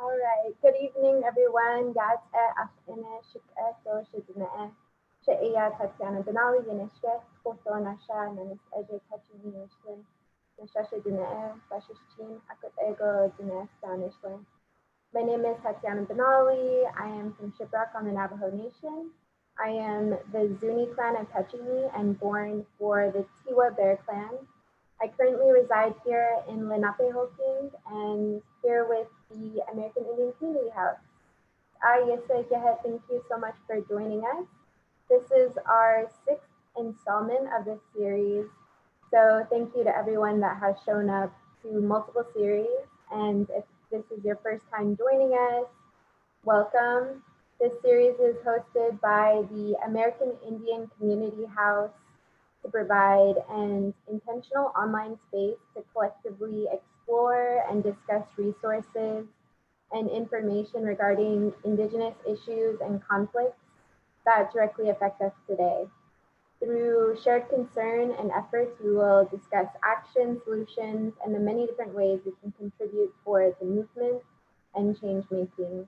All right. Good evening, everyone. Gats afine shik to shidne Shaiya Tatiana Benali Yanishke, Koto Nasha, Nanis Eje Kachini Nishlin, Nashasha Dine, Bashishchin, Akut Ego Dine Stanishling. My name is Tatiana Benali. I am from Shiprock on the Navajo Nation. I am the Zuni clan of Pechini and born for the Tiwa Bear clan. I currently reside here in Lenapehoking and here with the American Indian Community House. Yesa Gehet, thank you so much for joining us. This is our sixth installment of this series. So thank you to everyone that has shown up to multiple series. And if this is your first time joining us, welcome. This series is hosted by the American Indian Community House to provide an intentional online space to collectively explore and discuss resources and information regarding Indigenous issues and conflicts that directly affect us today. Through shared concern and efforts, we will discuss action, solutions, and the many different ways we can contribute toward the movement and change making.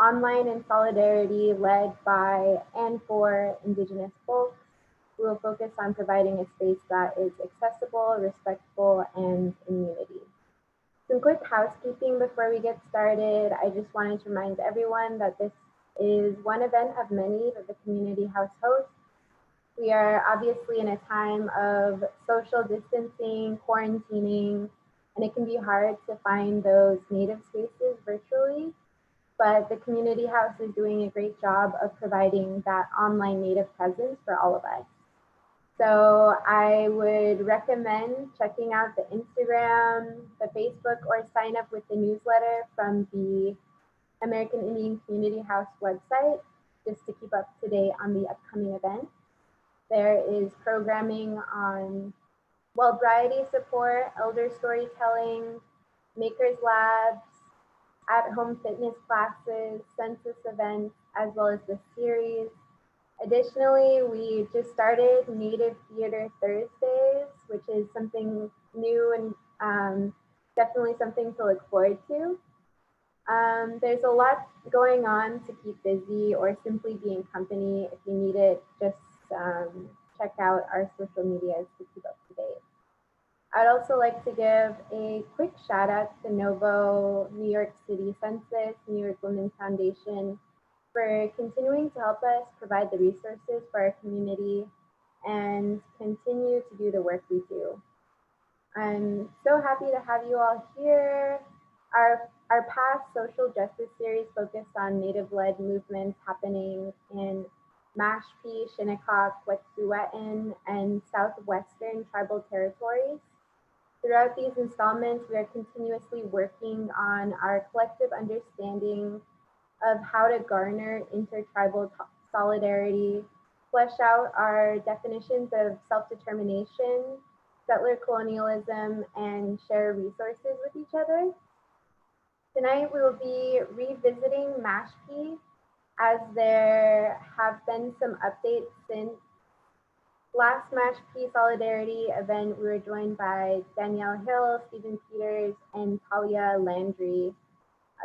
Online in solidarity led by and for Indigenous folks, we will focus on providing a space that is accessible, respectful, and in unity. Some quick housekeeping before we get started. I just wanted to remind everyone that this is one event of many that the Community House hosts. We are obviously in a time of social distancing, quarantining, and it can be hard to find those native spaces virtually. But the Community House is doing a great job of providing that online native presence for all of us. So I would recommend checking out the Instagram, the Facebook, or sign up with the newsletter from the American Indian Community House website just to keep up to date on the upcoming events. There is programming on well variety support, elder storytelling, makers labs, at-home fitness classes, census events, as well as the series. Additionally, we just started Native Theater Thursdays, which is something new and definitely something to look forward to. There's a lot going on to keep busy or simply be in company. If you need it, just check out our social medias to keep up to date. I'd also like to give a quick shout out to Novo, New York City Census, New York Women's Foundation for continuing to help us provide the resources for our community and continue to do the work we do. I'm so happy to have you all here. Our past social justice series focused on Native-led movements happening in Mashpee, Shinnecock, Wet'suwet'en, and Southwestern tribal territories. Throughout these installments, we are continuously working on our collective understanding of how to garner intertribal solidarity, flesh out our definitions of self-determination, settler colonialism, and share resources with each other. Tonight, we will be revisiting Mashpee as there have been some updates since last Mashpee Solidarity event. We were joined by Danielle Hill, Stephen Peters, and Talia Landry.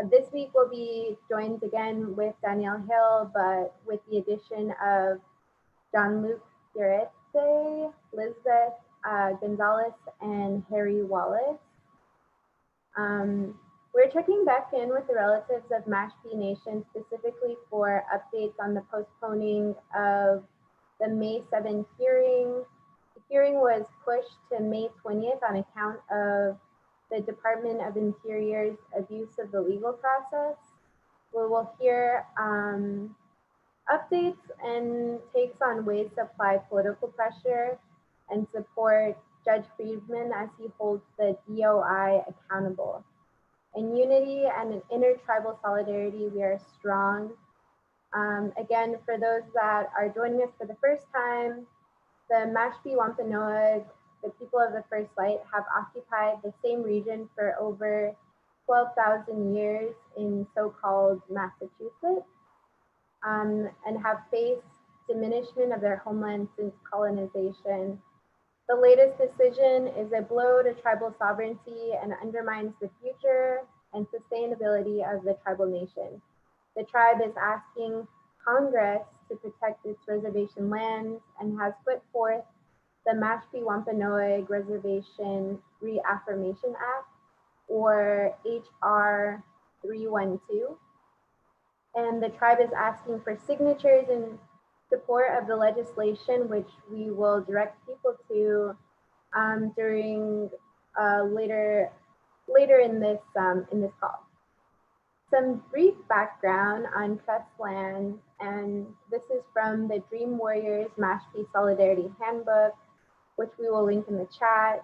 This week we'll be joined again with Danielle Hill, but with the addition of John-Luc Fierete, Lizbeth Gonzalez, and Harry Wallace. We're checking back in with the relatives of Mashpee Nation specifically for updates on the postponing of the May 7th hearing. The hearing was pushed to May 20th on account of the Department of Interior's abuse of the legal process. We will hear updates and takes on ways to apply political pressure and support Judge Friedman as he holds the DOI accountable. In unity and in intertribal solidarity, we are strong. Again, for those that are joining us for the first time, the Mashpee Wampanoag, the people of the First Light, have occupied the same region for over 12,000 years in so-called Massachusetts, and have faced diminishment of their homeland since colonization. The latest decision is a blow to tribal sovereignty and undermines the future and sustainability of the tribal nation. The tribe is asking Congress to protect its reservation lands and has put forth the Mashpee Wampanoag Reservation Reaffirmation Act, or HR 312. And the tribe is asking for signatures in support of the legislation, which we will direct people to during later in this call. Some brief background on trust lands, and this is from the Dream Warriors Mashpee Solidarity Handbook, which we will link in the chat.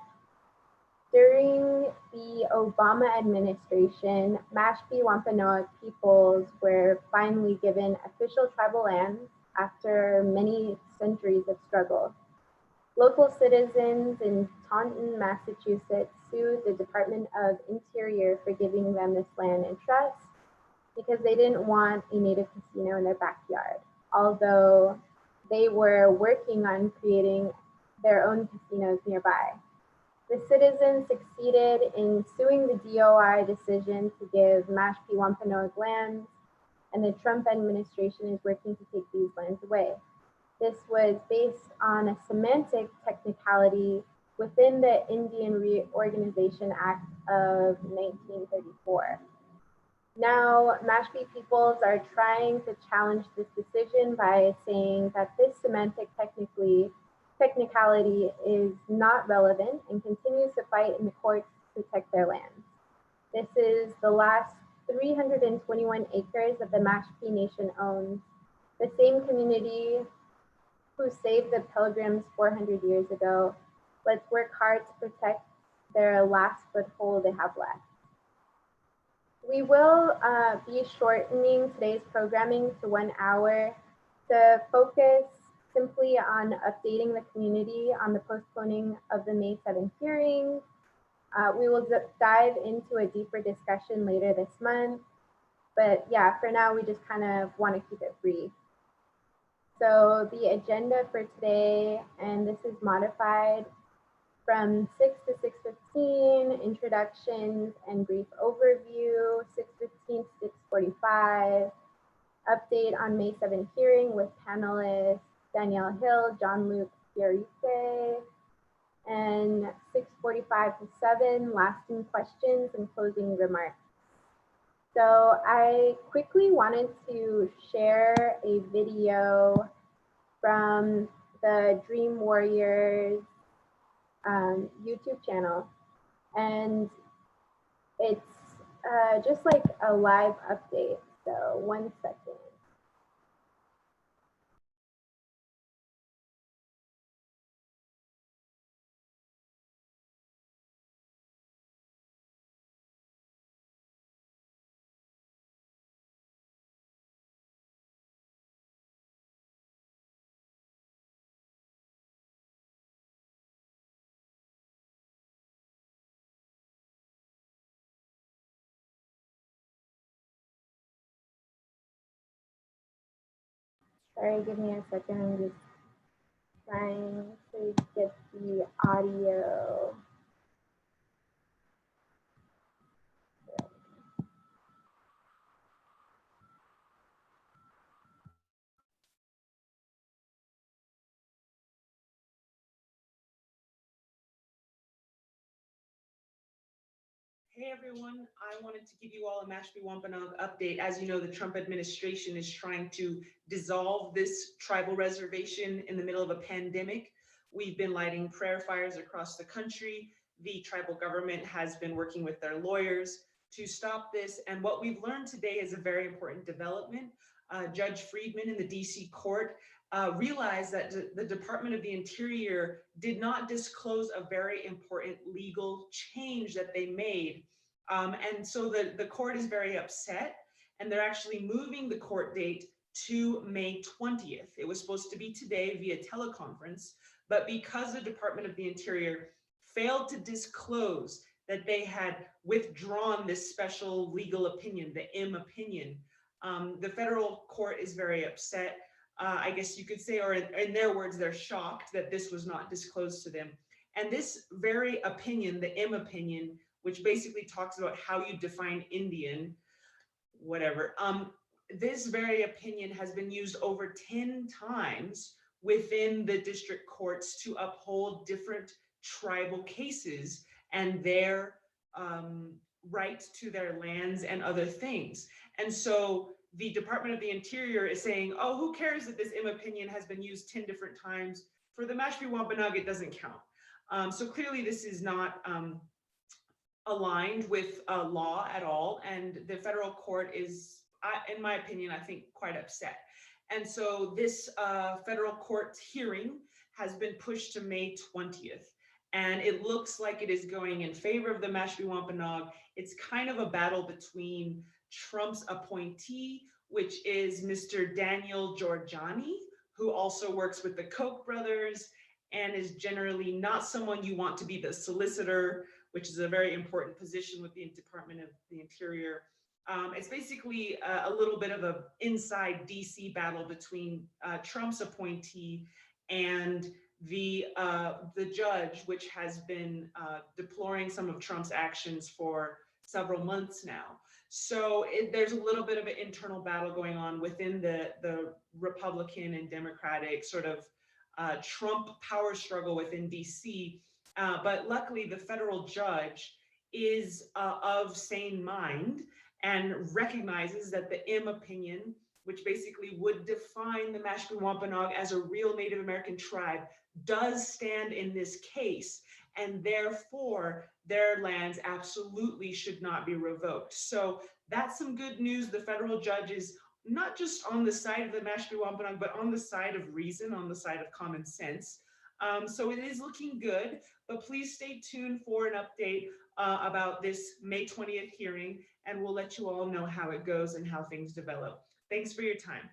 During the Obama administration, Mashpee Wampanoag peoples were finally given official tribal lands after many centuries of struggle. Local citizens in Taunton, Massachusetts sued the Department of Interior for giving them this land in trust because they didn't want a native casino in their backyard, although they were working on creating their own casinos nearby. The citizens succeeded in suing the DOI decision to give Mashpee Wampanoag lands, and the Trump administration is working to take these lands away. This was based on a semantic technicality within the Indian Reorganization Act of 1934. Now, Mashpee peoples are trying to challenge this decision by saying that this semantic technicality is not relevant and continues to fight in the courts to protect their lands. This is the last 321 acres that the Mashpee Nation owns, the same community who saved the Pilgrims 400 years ago. Let's work hard to protect their last foothold they have left. We will be shortening today's programming to 1 hour to focus simply on updating the community on the postponing of the May 7th hearing. We will dive into a deeper discussion later this month. But yeah, for now, we just kind of want to keep it brief. So the agenda for today, and this is modified from 6 to 6:15, introductions and brief overview, 6:15 to 6:45, update on May 7th hearing with panelists Danielle Hill, John Luke Fiorice, and 6:45 to 7, lasting questions and closing remarks. So I quickly wanted to share a video from the Dream Warriors YouTube channel, and it's just like a live update. So 1 second. Sorry, give me a second. I'm just trying to get the audio. Hey everyone, I wanted to give you all a Mashpee Wampanoag update. As you know, the Trump administration is trying to dissolve this tribal reservation in the middle of a pandemic. We've been lighting prayer fires across the country. The tribal government has been working with their lawyers to stop this. And what we've learned today is a very important development. Judge Friedman in the DC court realized that the Department of the Interior did not disclose a very important legal change that they made. And so the court is very upset, and they're actually moving the court date to May 20th. It was supposed to be today via teleconference, but because the Department of the Interior failed to disclose that they had withdrawn this special legal opinion, the M opinion, the federal court is very upset. I guess you could say, or in their words, they're shocked that this was not disclosed to them. And this very opinion, the M opinion, which basically talks about how you define Indian, whatever. This very opinion has been used over 10 times within the district courts to uphold different tribal cases and their right to their lands and other things. And so the Department of the Interior is saying, oh, who cares that this opinion has been used 10 different times? For the Mashpee Wampanoag, it doesn't count. So clearly this is not aligned with law at all. And the federal court is, in my opinion, I think quite upset. And so this federal court hearing has been pushed to May 20th. And it looks like it is going in favor of the Mashpee Wampanoag. It's kind of a battle between Trump's appointee, which is Mr. Daniel Giorgiani, who also works with the Koch brothers and is generally not someone you want to be the solicitor, which is a very important position with the Department of the Interior. It's basically a little bit of an inside DC battle between Trump's appointee and the judge, which has been deploring some of Trump's actions for several months now. So there's a little bit of an internal battle going on within the Republican and Democratic sort of Trump power struggle within DC. But luckily, the federal judge is of sane mind and recognizes that the M opinion, which basically would define the Mashpee Wampanoag as a real Native American tribe, does stand in this case, and therefore their lands absolutely should not be revoked. So that's some good news. The federal judge is not just on the side of the Mashpee Wampanoag, but on the side of reason, on the side of common sense. So it is looking good, but please stay tuned for an update about this May 20th hearing, and we'll let you all know how it goes and how things develop. Thanks for your time.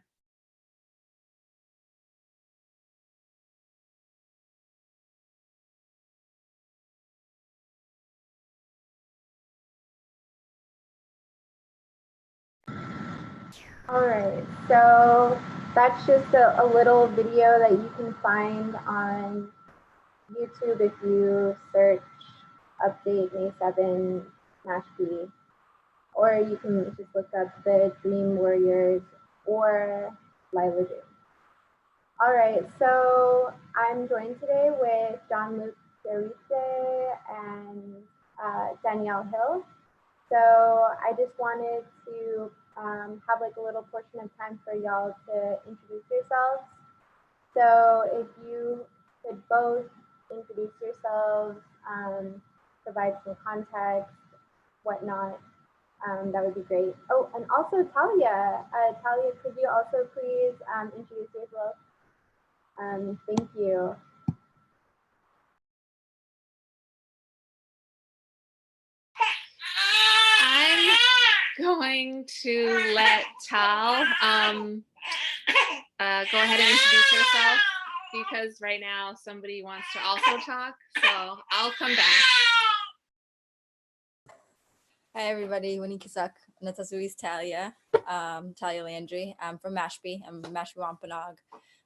All right, so that's just a little video that you can find on YouTube if you search update May 7 Mashpee, or you can just look up the Dream Warriors or Lila Dream. All right, so I'm joined today with Jean-Luc Derrite and Danielle Hill. So I just wanted to have like a little portion of time for y'all to introduce yourselves. So if you could both introduce yourselves, provide some context, whatnot, that would be great. Oh, and also Talia. Talia, could you also please introduce yourself? Thank you. I'm going to let Tal go ahead and introduce herself, because right now somebody wants to also talk, so I'll come back. Hi everybody, Winikisak, Natasuis Talia, Talia Landry. I'm from Mashpee. I'm a Mashpee Wampanoag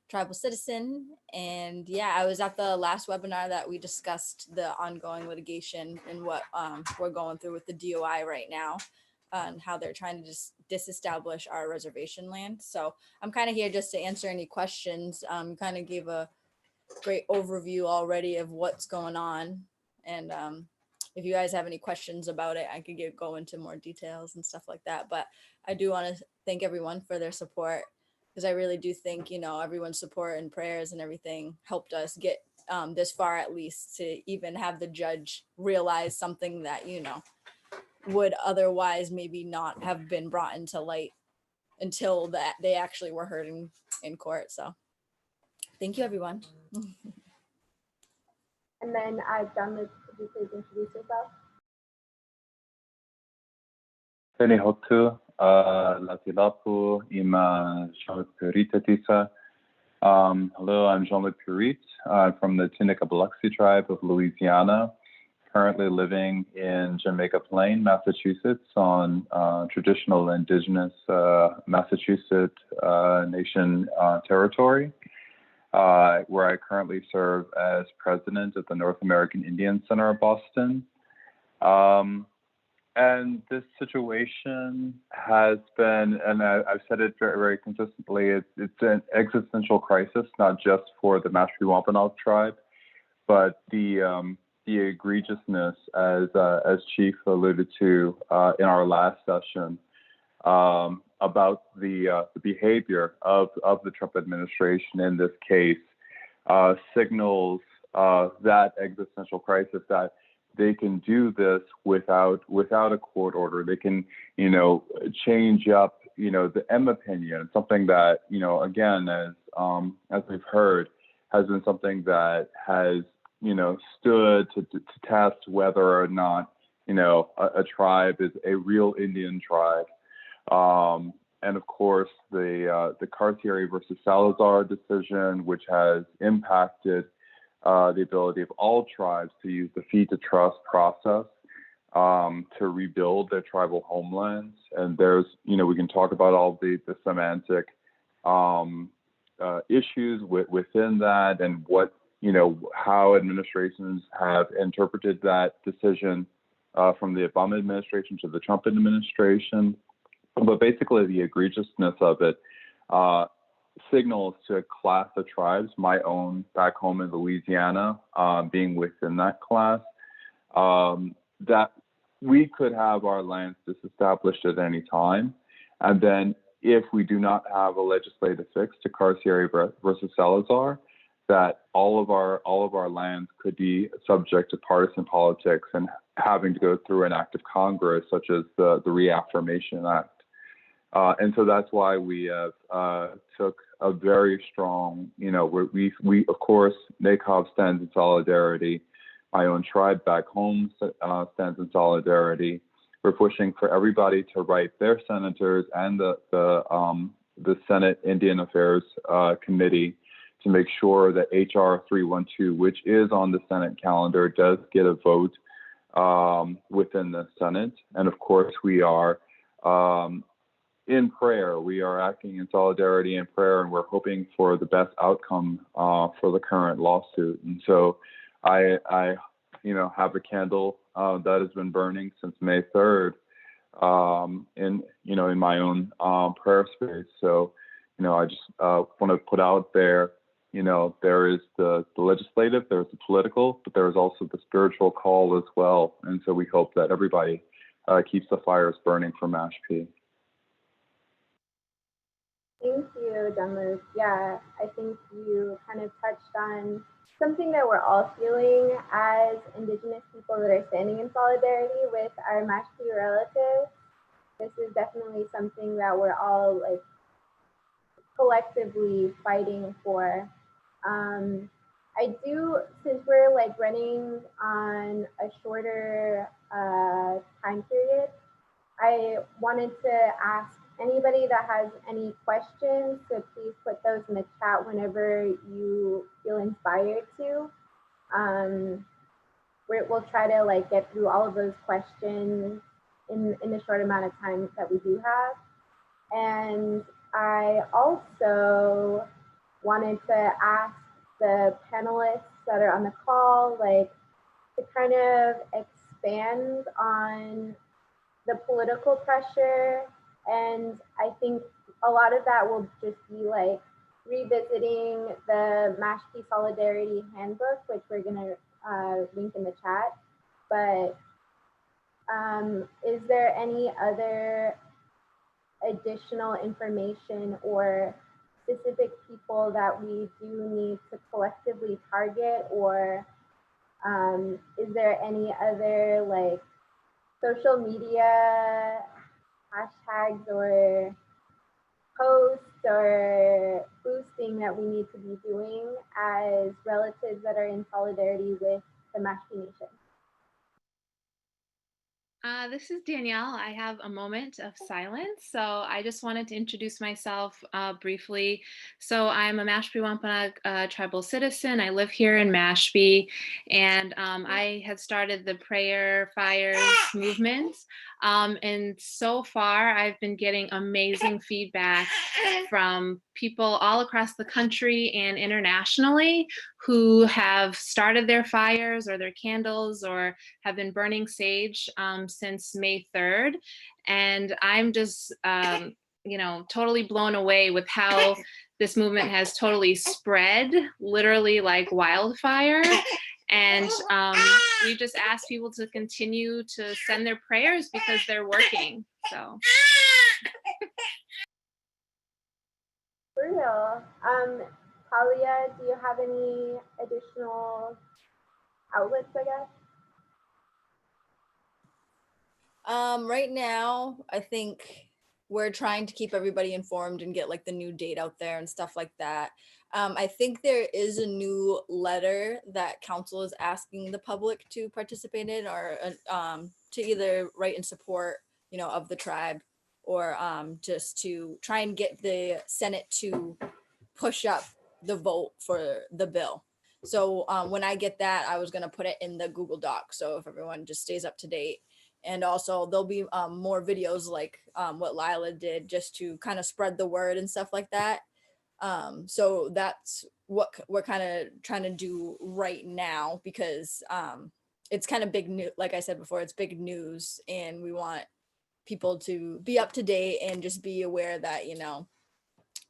tribal citizen. And yeah, I was at the last webinar that we discussed the ongoing litigation and what we're going through with the DOI right now and how they're trying to just disestablish our reservation land. So I'm kind of here just to answer any questions. Kind of gave a great overview already of what's going on. And if you guys have any questions about it, I could go into more details and stuff like that. But I do want to thank everyone for their support, because I really do think, you know, everyone's support and prayers and everything helped us get this far, at least, to even have the judge realize something that, you know, would otherwise maybe not have been brought into light until that they actually were heard in court. So thank you, everyone. And then Jean-Luc, could you please introduce yourself? Hotu, Latilapu, Ima Jean-Luc Derrite Tisa. Hello, I'm Jean-Luc Derrite. I'm from the Tunica Biloxi tribe of Louisiana, currently living in Jamaica Plain, Massachusetts, on traditional indigenous Massachusetts Nation territory, where I currently serve as president of the North American Indian Center of Boston. And this situation has been, and I've said it very, very consistently, it's an existential crisis, not just for the Mashpee Wampanoag tribe, but the egregiousness, as Chief alluded to in our last session, about the behavior of the Trump administration in this case, signals that existential crisis, that they can do this without a court order. They can, change up, the M opinion, something that, again, as we've heard, has been something that has, stood to test whether or not, a tribe is a real Indian tribe. And of course, the Carcieri versus Salazar decision, which has impacted the ability of all tribes to use the fee to trust process to rebuild their tribal homelands. And there's, we can talk about all the semantic issues within that, and what, how administrations have interpreted that decision from the Obama administration to the Trump administration. But basically, the egregiousness of it signals to a class of tribes, my own back home in Louisiana, being within that class, that we could have our lands disestablished at any time. And then if we do not have a legislative fix to Carcieri versus Salazar, that all of our lands could be subject to partisan politics and having to go through an act of Congress, such as the Reaffirmation Act. And so that's why we have took a very strong, we of course, NACOB stands in solidarity. My own tribe back home stands in solidarity. We're pushing for everybody to write their senators and the Senate Indian Affairs Committee to make sure that HR 312, which is on the Senate calendar, does get a vote within the Senate. And of course, we are in prayer. We are acting in solidarity and prayer, and we're hoping for the best outcome for the current lawsuit. And so I have a candle that has been burning since May 3rd in my own prayer space. So, I just want to put out there, there is the legislative, there's the political, but there is also the spiritual call as well. And so we hope that everybody keeps the fires burning for Mashpee. Thank you, Dunlop. Yeah, I think you kind of touched on something that we're all feeling as Indigenous people that are standing in solidarity with our Mashpee relatives. This is definitely something that we're all collectively fighting for. I do, since we're running on a shorter time period, I wanted to ask anybody that has any questions, so please put those in the chat whenever you feel inspired to. We'll try to get through all of those questions in the short amount of time that we do have. And I also wanted to ask the panelists that are on the call, to kind of expand on the political pressure. And I think a lot of that will just be revisiting the Mashpee Solidarity Handbook, which we're gonna link in the chat. But is there any other additional information or specific people that we do need to collectively target, or is there any other social media hashtags or posts or boosting that we need to be doing as relatives that are in solidarity with the Mashpee Nation? This is Danielle. I have a moment of silence. So I just wanted to introduce myself briefly. So I'm a Mashpee Wampanoag tribal citizen. I live here in Mashpee, and I had started the Prayer Fires movement. And so far, I've been getting amazing feedback from people all across the country and internationally who have started their fires or their candles or have been burning sage since May 3rd. And I'm just, totally blown away with how this movement has totally spread, literally like wildfire. And we just ask people to continue to send their prayers because they're working. So. For real. Talia, do you have any additional outlets, I guess? Right now, I think we're trying to keep everybody informed and get like the new date out there and stuff like that. I think there is a new letter that council is asking the public to participate in, or to either write in support, of the tribe, or just to try and get the Senate to push up the vote for the bill. So when I get that, I was going to put it in the Google Doc. So if everyone just stays up to date. And also there'll be more videos like what Lila did, just to kind of spread the word and stuff like that. So that's what we're kind of trying to do right now, because it's kind of big news. Like I said before, it's big news, and we want people to be up to date and just be aware that,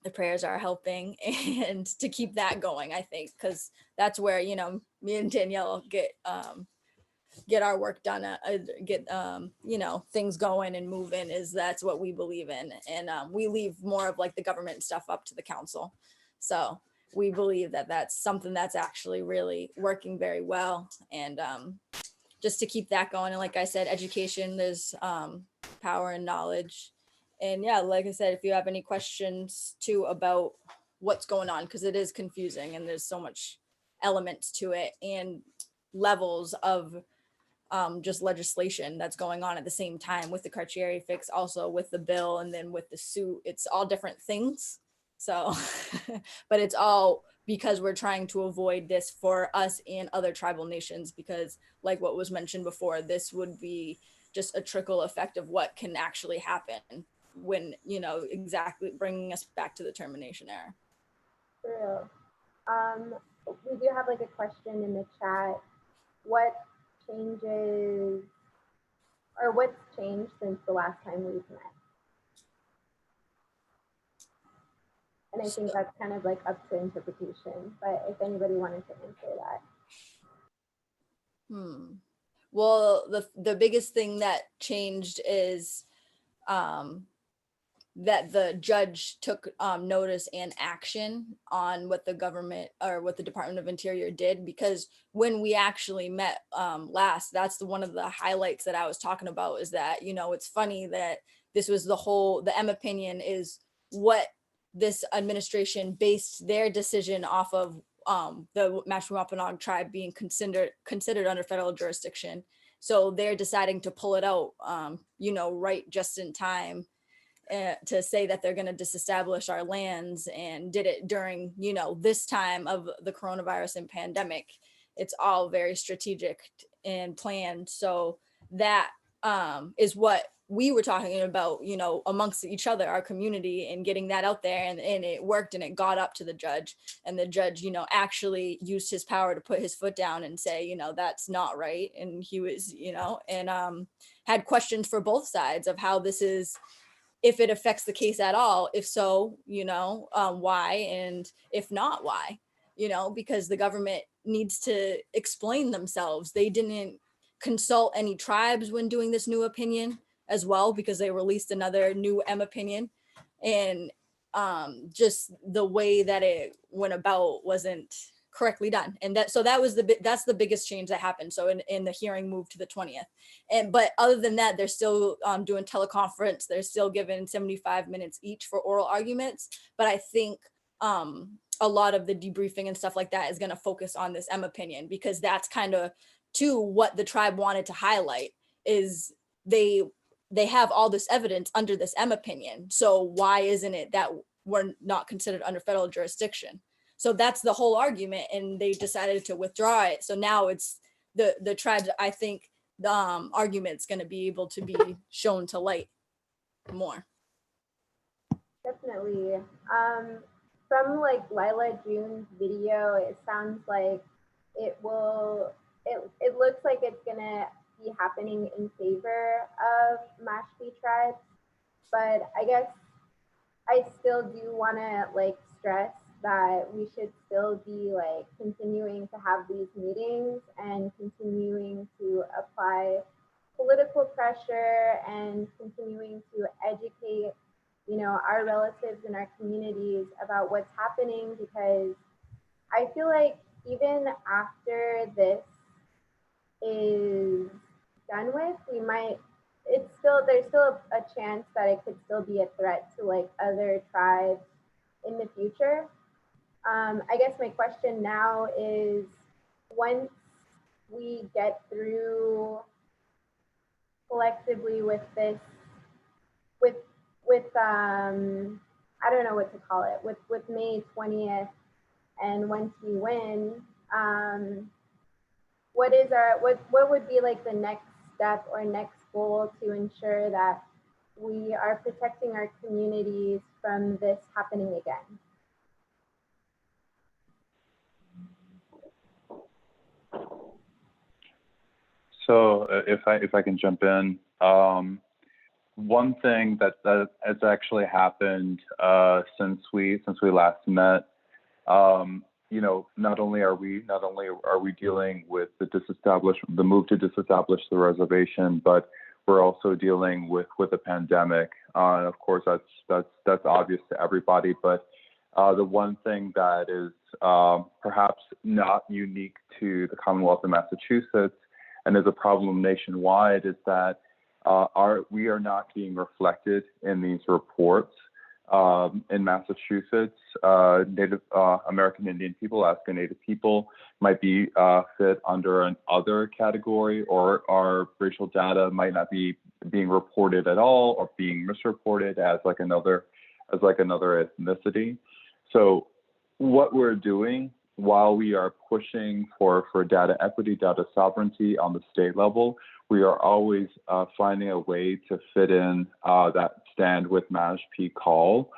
the prayers are helping, and to keep that going, I think, because that's where, me and Danielle get our work done, get things going and moving, that's what we believe in. And we leave more of like the government stuff up to the council. So we believe that that's something that's actually really working very well. And just to keep that going. And like I said, education, there's power and knowledge. And yeah, like I said, if you have any questions too about what's going on, because it is confusing and there's so much elements to it and levels of just legislation that's going on at the same time, with the Carcieri fix, also with the bill, and then with the suit. It's all different things. So, but it's all because we're trying to avoid this for us and other tribal nations, because like what was mentioned before, this would be just a trickle effect of what can actually happen when, exactly bringing us back to the termination era. For real. We do have like a question in the chat. What changes, or what's changed since the last time we've met? And I think that's kind of like up to interpretation, but if anybody wanted to answer that. Well, the biggest thing that changed is that the judge took notice and action on what the government, or what the Department of Interior did, because when we actually met last, that's one of the highlights that I was talking about, is that, it's funny that this was the M opinion is what this administration based their decision off of, the Mashpee Wampanoag tribe being considered under federal jurisdiction. So they're deciding to pull it out, right just in time, to say that they're going to disestablish our lands, and did it during, this time of the coronavirus and pandemic. It's all very strategic and planned. So that is what we were talking about, amongst each other, our community, and getting that out there, and it worked, and it got up to the judge, and the judge, actually used his power to put his foot down and say, that's not right. And he was, and had questions for both sides of how this is, if it affects the case at all, if so, why, and if not, why, because the government needs to explain themselves. They didn't consult any tribes when doing this new opinion as well, because they released another new M opinion, and just the way that it went about wasn't correctly done. And that's the biggest change that happened. So in the hearing moved to the 20th. But other than that, they're still doing teleconference. They're still given 75 minutes each for oral arguments. But I think a lot of the debriefing and stuff like that is going to focus on this M opinion, because that's kind of to what the tribe wanted to highlight, is they have all this evidence under this M opinion. So why isn't it that we're not considered under federal jurisdiction? So that's the whole argument, and they decided to withdraw it. So now it's the tribe. I think the argument's going to be able to be shown to light more. Definitely. from like Lila June's video, it sounds like it will, it looks like it's gonna be happening in favor of Mashpee tribes. But I guess I still do wanna like stress that we should still be like continuing to have these meetings and continuing to apply political pressure and continuing to educate, you know, our relatives and our communities about what's happening, because I feel like even after this is done with, we might, it's still, there's still a chance that it could still be a threat to like other tribes in the future. I guess my question now is, once we get through collectively with this, with I don't know what to call it, with May 20th, and once we win, what is our, what would be like the next step or next goal to ensure that we are protecting our communities from this happening again? So if I can jump in, one thing that has actually happened since we last met, you know, not only are we dealing with the move to disestablish the reservation, but we're also dealing with a pandemic. And of course, that's obvious to everybody. But the one thing that is perhaps not unique to the Commonwealth of Massachusetts and is a problem nationwide is that we are not being reflected in these reports. In Massachusetts, Native American Indian people, Alaska Native people might be fit under an other category, or our racial data might not be being reported at all, or being misreported as like another ethnicity. So what we're doing while we are pushing for data equity, data sovereignty on the state level, we are always finding a way to fit in that Stand with Mashpee call.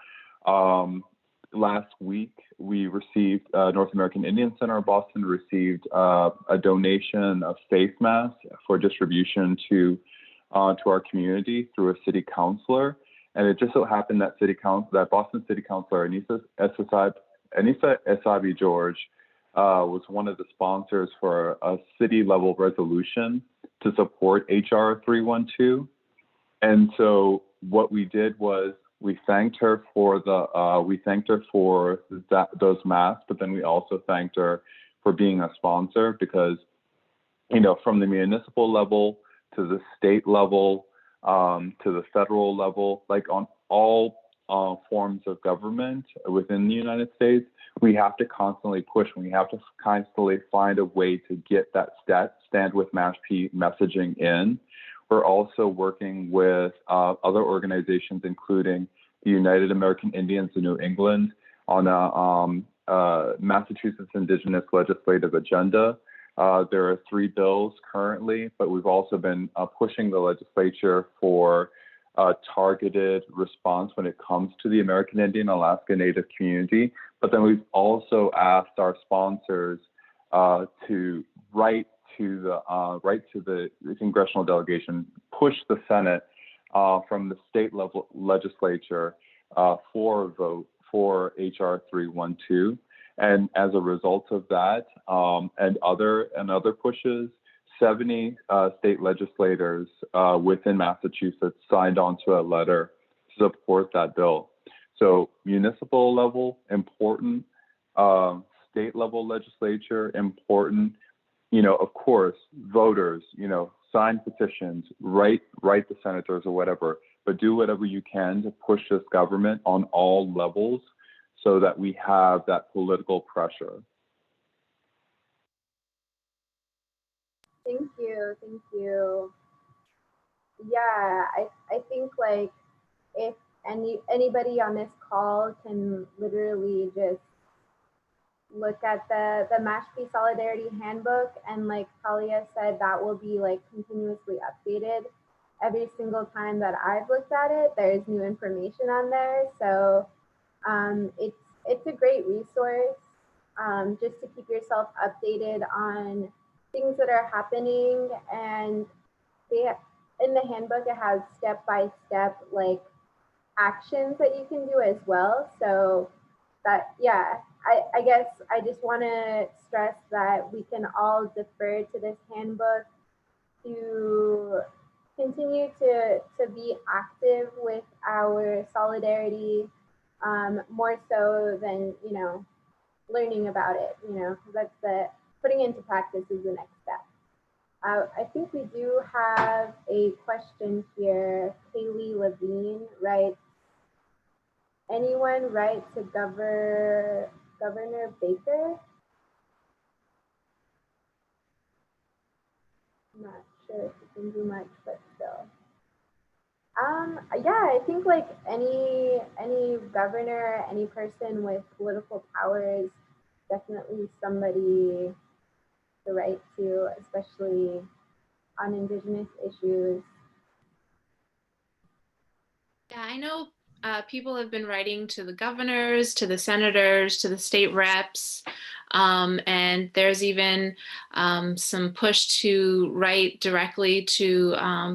Last week, we received, North American Indian Center of Boston received a donation of face masks for distribution to our community through a city councilor. And it just so happened that Boston City Councilor Anissa Esabi George was one of the sponsors for a city level resolution to support HR 312. And so what we did was we thanked her for those masks, but then we also thanked her for being a sponsor, because, you know, from the municipal level to the state level, to the federal level, like on all forms of government within the United States, we have to constantly push, and we have to constantly find a way to get that Stand with Mashpee messaging in. We're also working with other organizations, including the United American Indians of New England, on a Massachusetts Indigenous legislative agenda. There are 3 bills currently, but we've also been pushing the legislature for a targeted response when it comes to the American Indian Alaska Native community. But then we've also asked our sponsors to write to the congressional delegation, push the Senate from the state level legislature for a vote for HR 312. And as a result of that, and other pushes, 70 state legislators within Massachusetts signed on to a letter to support that bill. So municipal level, important, state level legislature, important, you know, of course, voters, you know, sign petitions, write the senators or whatever, but do whatever you can to push this government on all levels so that we have that political pressure. Thank you, thank you. Yeah, I think like if anybody on this call can literally just look at the Mashpee Solidarity Handbook, and like Talia said, that will be like continuously updated. Every single time that I've looked at it, there's new information on there. So it's a great resource just to keep yourself updated on things that are happening. And in the handbook, it has step-by-step like actions that you can do as well. So that, yeah, I guess I just want to stress that we can all defer to this handbook to continue to be active with our solidarity, more so than, learning about it, because that's putting into practice is the next step. I think we do have a question here. Kaylee Levine writes, anyone write to Governor Baker? I'm not sure if you can do much, but still. Yeah, I think like any governor, any person with political power is definitely somebody to write to, especially on Indigenous issues. Yeah, I know people have been writing to the governors, to the senators, to the state reps, and there's even some push to write directly to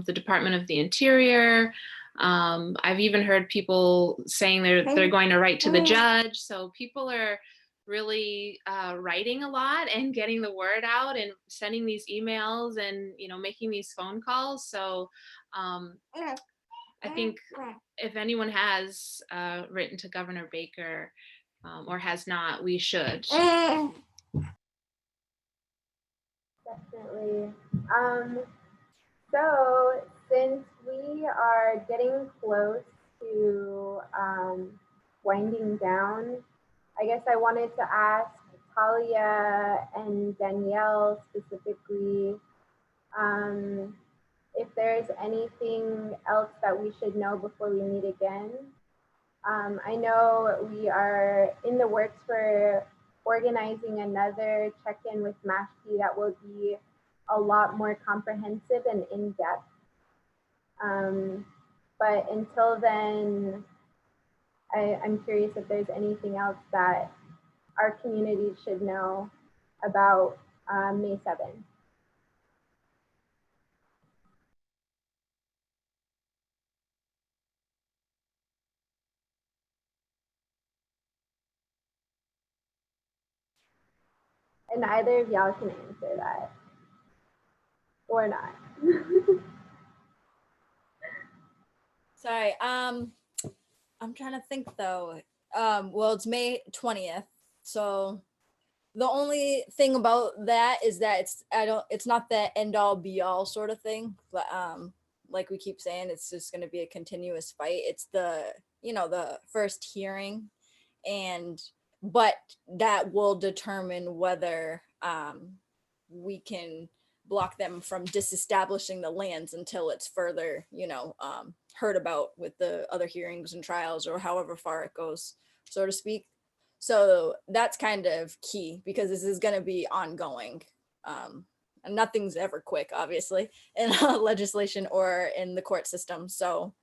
the Department of the Interior. I've even heard people saying they're going to write to the judge. So people are really writing a lot and getting the word out and sending these emails and making these phone calls. So I think if anyone has written to Governor Baker or has not, we should. Definitely. So since we are getting close to winding down, I guess I wanted to ask Talia and Danielle specifically if there's anything else that we should know before we meet again. I know we are in the works for organizing another check-in with Mashpee that will be a lot more comprehensive and in-depth. But until then, I'm curious if there's anything else that our community should know about May 7th. And either of y'all can answer that or not. Sorry, I'm trying to think though. Well, it's May 20th, so the only thing about that is that it's not the end all be all sort of thing, but like we keep saying, it's just going to be a continuous fight. It's the first hearing, but that will determine whether we can block them from disestablishing the lands until it's further heard about with the other hearings and trials, or however far it goes, so to speak. So that's kind of key, because this is going to be ongoing, and nothing's ever quick, obviously, in legislation or in the court system. So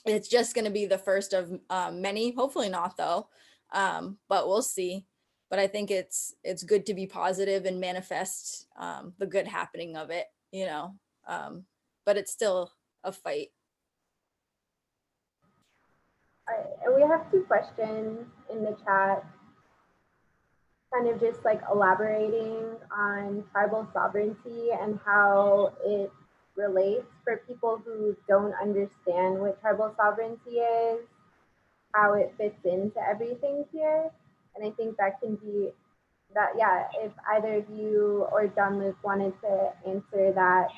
it's just going to be the first of many, hopefully not though, but we'll see. But I think it's good to be positive and manifest the good happening of it, but it's still a fight. All right, and we have 2 questions in the chat, kind of just like elaborating on tribal sovereignty and how it relates for people who don't understand what tribal sovereignty is, how it fits into everything here. And I think that can be that, yeah, if either of you or John Luke wanted to answer that,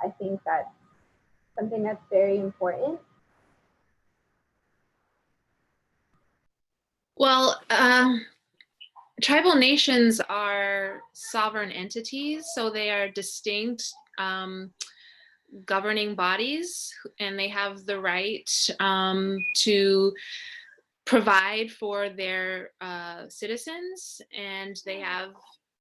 I think that's something that's very important. Well, tribal nations are sovereign entities, so they are distinct governing bodies, and they have the right to provide for their citizens, and they have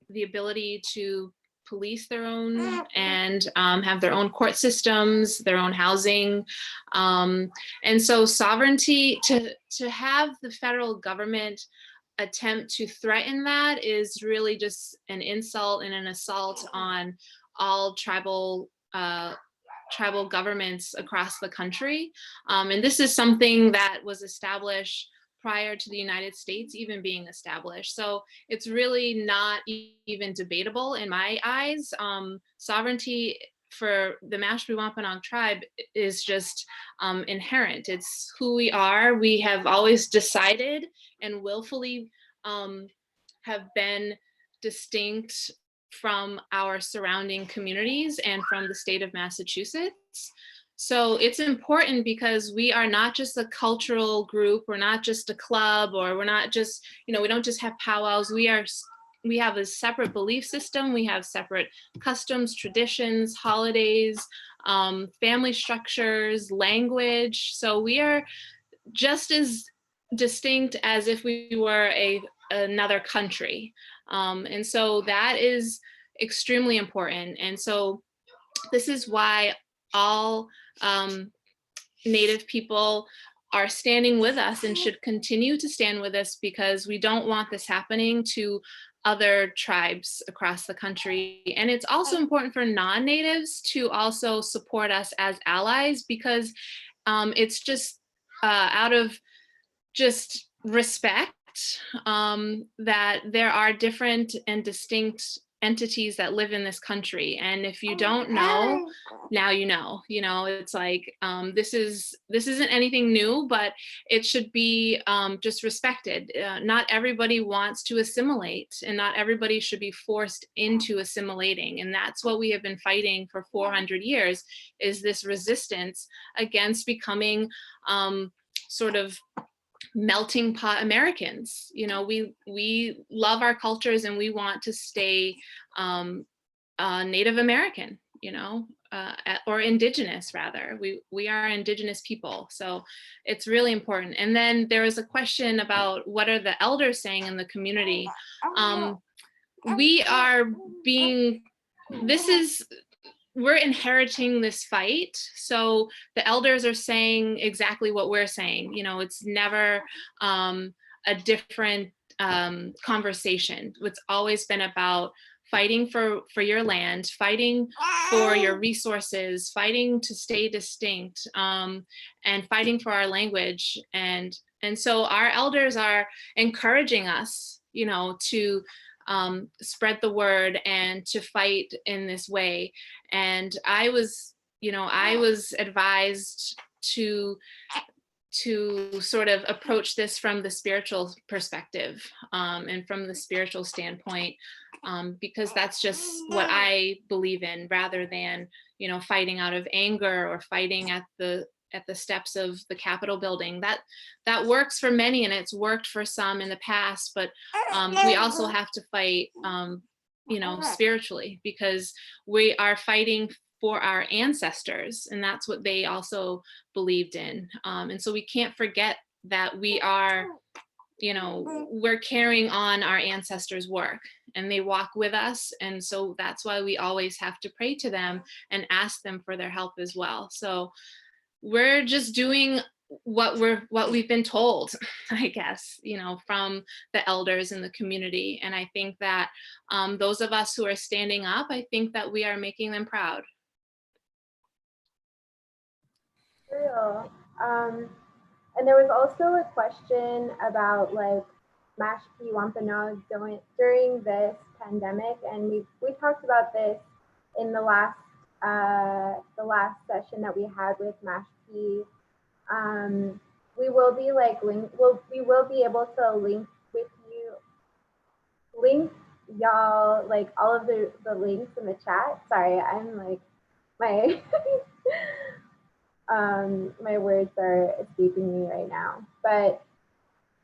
the ability to police their own and have their own court systems, their own housing. And so sovereignty, to have the federal government attempt to threaten that is really just an insult and an assault on all tribal governments across the country. And this is something that was established prior to the United States even being established. So it's really not even debatable in my eyes. Sovereignty for the Mashpee Wampanoag tribe is just inherent. It's who we are. We have always decided and willfully have been distinct from our surrounding communities and from the state of Massachusetts. So it's important because we are not just a cultural group, we're not just a club, or we're not just, we don't just have powwows. We have a separate belief system, we have separate customs, traditions, holidays, family structures, language. So we are just as distinct as if we were another country. And so that is extremely important. And so this is why all Native people are standing with us and should continue to stand with us, because we don't want this happening to other tribes across the country. And it's also important for non-natives to also support us as allies, because it's just out of just respect that there are different and distinct entities that live in this country. And if you don't know, now you know. It's like this isn't anything new, but it should be just respected. Not everybody wants to assimilate, and not everybody should be forced into assimilating. And that's what we have been fighting for 400 years, is this resistance against becoming sort of melting pot Americans. We love our cultures and we want to stay Native American, or indigenous rather. We are indigenous people. So it's really important. And then there was a question about what are the elders saying in the community. We're inheriting this fight. So the elders are saying exactly what we're saying. It's never a different conversation. It's always been about fighting for your land, fighting for your resources, fighting to stay distinct, and fighting for our language. And so our elders are encouraging us, to spread the word and to fight in this way. And I was advised to sort of approach this from the spiritual perspective, and from the spiritual standpoint, because that's just what I believe in, rather than fighting out of anger or fighting at the steps of the Capitol building. That works for many, and it's worked for some in the past, but we also have to fight spiritually, because we are fighting for our ancestors, and that's what they also believed in. And so we can't forget that we are, we're carrying on our ancestors' work, and they walk with us. And so that's why we always have to pray to them and ask them for their help as well. So we're just doing what we've been told, I guess, from the elders in the community. And I think that those of us who are standing up, I think that we are making them proud. Real. And there was also a question about like Mashpee Wampanoag during this pandemic, and we talked about this in the last session that we had with Mashpee. We will be like we will be able to link y'all, like all of the links in the chat. Sorry, I'm like my my words are escaping me right now. But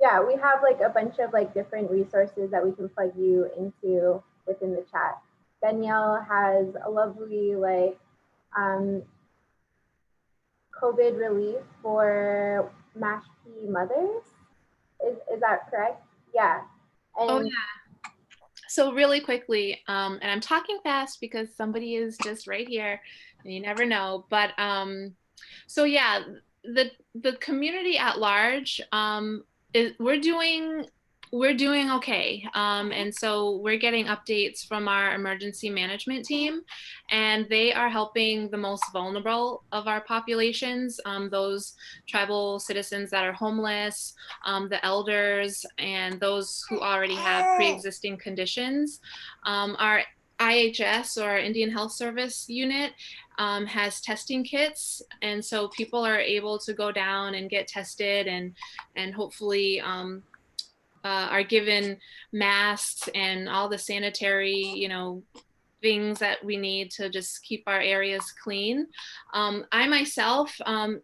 yeah, we have like a bunch of like different resources that we can plug you into within the chat. Danielle has a lovely like COVID relief for Mashpee mothers. Is that correct? Yeah. And oh yeah. So really quickly, and I'm talking fast because somebody is just right here, and you never know. But so yeah, the community at large, we're doing We're doing okay. And so we're getting updates from our emergency management team, and they are helping the most vulnerable of our populations, those tribal citizens that are homeless, the elders, and those who already have pre-existing conditions. Our IHS, or Indian Health Service unit, has testing kits, and so people are able to go down and get tested, and hopefully are given masks and all the sanitary, things that we need to just keep our areas clean. I myself,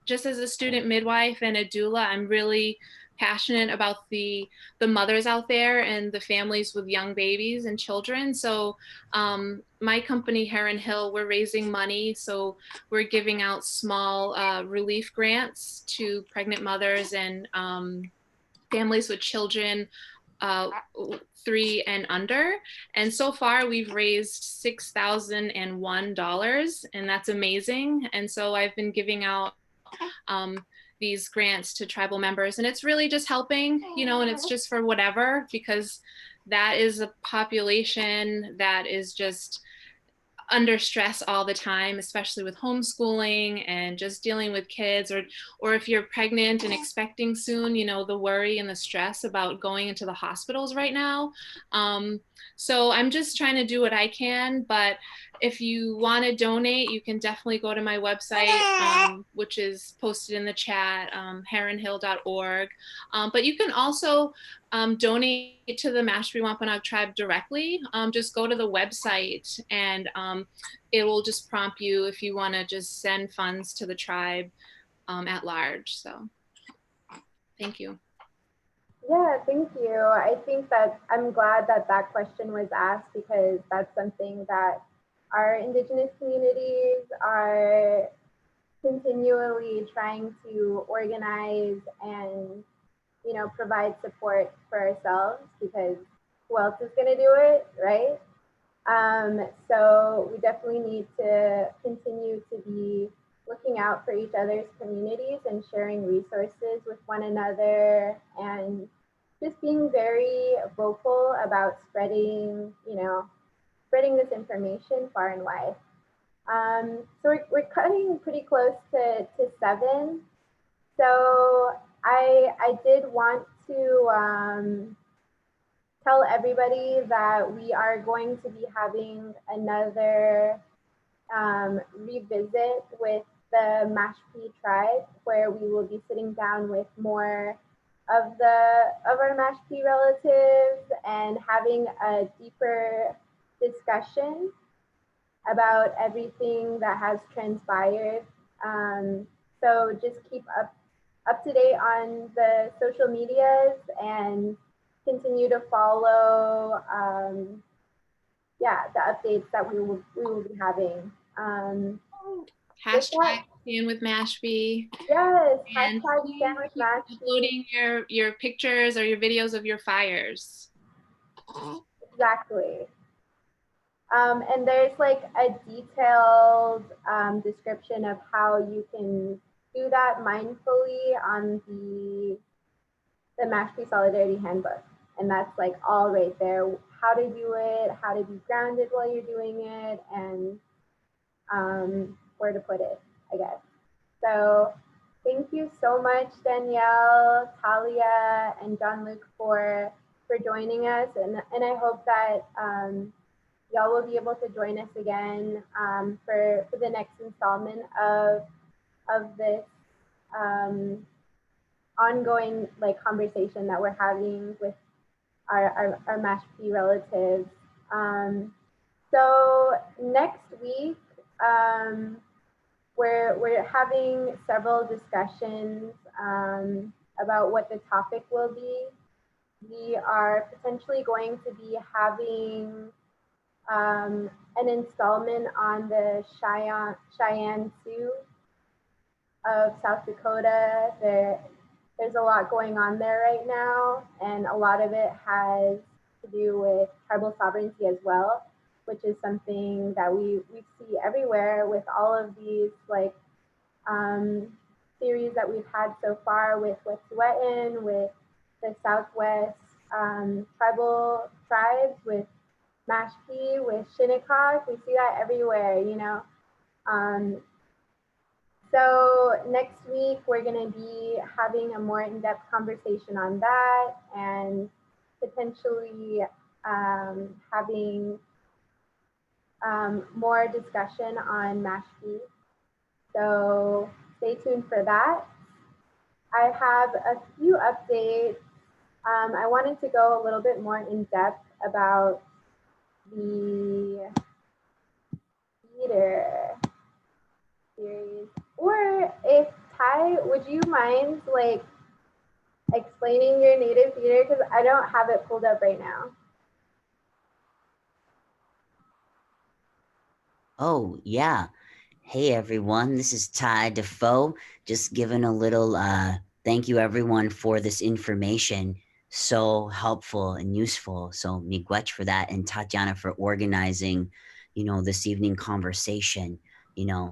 just as a student midwife and a doula, I'm really passionate about the mothers out there and the families with young babies and children. So my company, Heron Hill, we're raising money. So we're giving out small relief grants to pregnant mothers and families with children 3 and under. And so far we've raised $6,001, and that's amazing. And so I've been giving out these grants to tribal members, and it's really just helping, and it's just for whatever, because that is a population that is just under stress all the time, especially with homeschooling and just dealing with kids, or if you're pregnant and expecting soon, the worry and the stress about going into the hospitals right now. So I'm just trying to do what I can, but if you want to donate, you can definitely go to my website, which is posted in the chat, heronhill.org. But you can also donate to the Mashpee Wampanoag tribe directly. Just go to the website, and it will just prompt you if you want to just send funds to the tribe at large. So thank you. Yeah, thank you. I think that I'm glad that that question was asked, because that's something that our Indigenous communities are continually trying to organize and, provide support for ourselves, because who else is going to do it, right? So we definitely need to continue to be looking out for each other's communities and sharing resources with one another, and just being very vocal about spreading, spreading this information far and wide. So we're cutting pretty close to 7. So I did want to tell everybody that we are going to be having another revisit with the Mashpee tribe, where we will be sitting down with more of our Mashpee relatives and having a deeper discussion about everything that has transpired. So just keep up to date on the social medias and continue to follow the updates that we will be having. Hashtag stand with Mashpee. Yes, And hashtag stand with Mashpee. Uploading your pictures or your videos of your fires. Exactly. And there's like a detailed description of how you can do that mindfully on the Mashpee Solidarity Handbook. And that's like all right there, how to do it, how to be grounded while you're doing it, and where to put it, I guess. So thank you so much, Danielle, Talia, and John Luke for joining us. And I hope that y'all will be able to join us again for the next installment of this ongoing conversation that we're having with our Mashpee relatives. So next week, we're having several discussions about what the topic will be. We are potentially going to be having an installment on the Cheyenne Sioux of South Dakota. There's a lot going on there right now, and a lot of it has to do with tribal sovereignty as well, which is something that we see everywhere with all of these series that we've had so far with Wet'suwet'en, with the Southwest tribal tribes, with Mashpee, with Shinnecock. We see that everywhere, you know. So next week, we're going to be having a more in-depth conversation on that, and potentially having more discussion on Mashpee. So stay tuned for that. I have a few updates. I wanted to go a little bit more in depth about the theater series. Or if Ty, would you mind like explaining your native theater? Because I don't have it pulled up right now. Oh, yeah. Hey, everyone. This is Ty Defoe. Just giving a little thank you, everyone, for this information. So helpful and useful. So miigwech for that, and Tatiana for organizing, this evening conversation.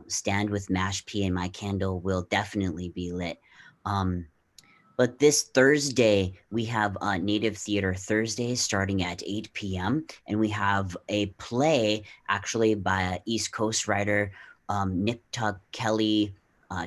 Stand with Mashpee and my candle will definitely be lit. But this Thursday, we have Native Theater Thursday starting at 8 p.m. And we have a play actually by an East Coast writer, Nipta Kelly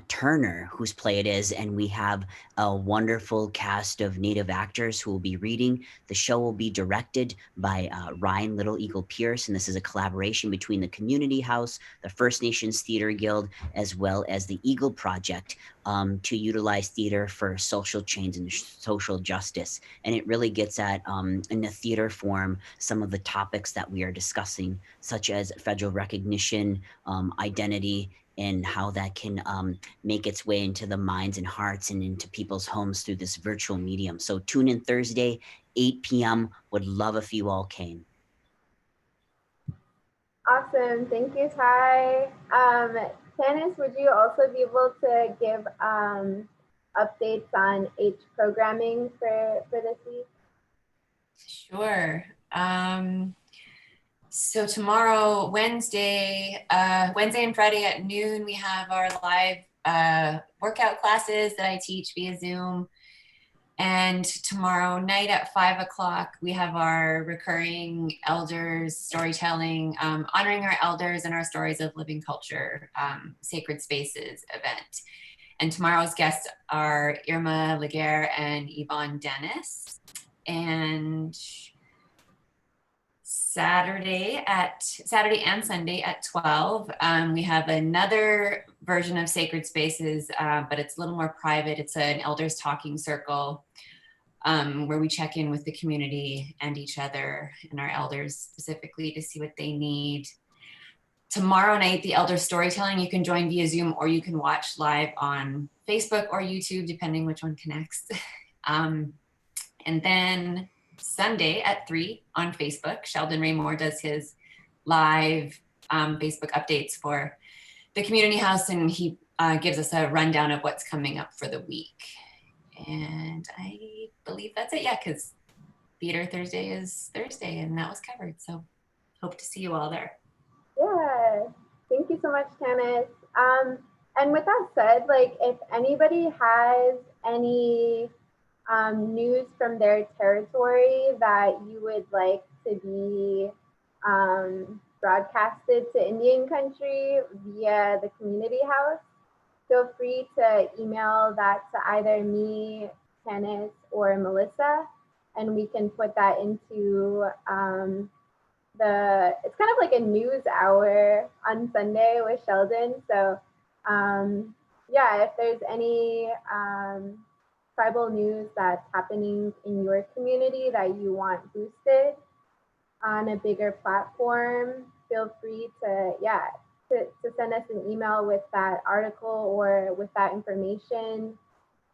Turner, whose play it is. And we have a wonderful cast of Native actors who will be reading. The show will be directed by Ryan Little Eagle Pierce. And this is a collaboration between the Community House, the First Nations Theater Guild, as well as the Eagle Project, to utilize theater for social change and social justice. And it really gets at, in the theater form, some of the topics that we are discussing, such as federal recognition, identity, and how that can make its way into the minds and hearts and into people's homes through this virtual medium. So tune in Thursday, 8 p.m. Would love if you all came. Awesome. Thank you, Ty. Candice, would you also be able to give updates on H programming for this week? Sure. So tomorrow, Wednesday and Friday at noon, we have our live workout classes that I teach via Zoom. And tomorrow night at 5 o'clock, we have our recurring elders storytelling, honoring our elders and our stories of living culture, sacred spaces event. And tomorrow's guests are Irma Laguerre and Yvonne Dennis. And Saturday and Sunday at 12, we have another version of Sacred Spaces, but it's a little more private. It's an elders talking circle where we check in with the community and each other and our elders specifically to see what they need. Tomorrow night, the elder storytelling, you can join via Zoom or you can watch live on Facebook or YouTube, depending which one connects. And then Sunday at 3 on Facebook, Sheldon Raymore does his live Facebook updates for the community house, and he gives us a rundown of what's coming up for the week. And I believe that's it. Yeah, because Theater Thursday is Thursday, and that was covered. So hope to see you all there. Yeah, thank you so much, Candice. And with that said, like if anybody has any news from their territory that you would like to be broadcasted to Indian country via the community house, feel free to email that to either me, Candice, or Melissa, and we can put that into it's kind of like a news hour on Sunday with Sheldon. So yeah, if there's any tribal news that's happening in your community that you want boosted on a bigger platform, feel free to send us an email with that article or with that information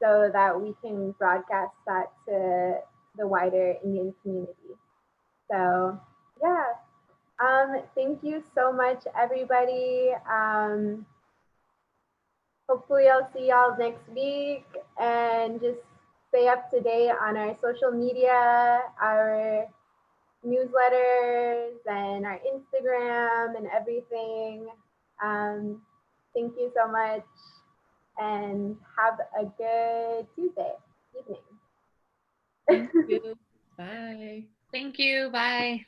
so that we can broadcast that to the wider Indian community. So yeah, thank you so much, everybody. Hopefully I'll see y'all next week, and just stay up to date on our social media, our newsletters, and our Instagram and everything. Thank you so much, and have a good Tuesday evening. Thank you. Bye. Thank you. Bye.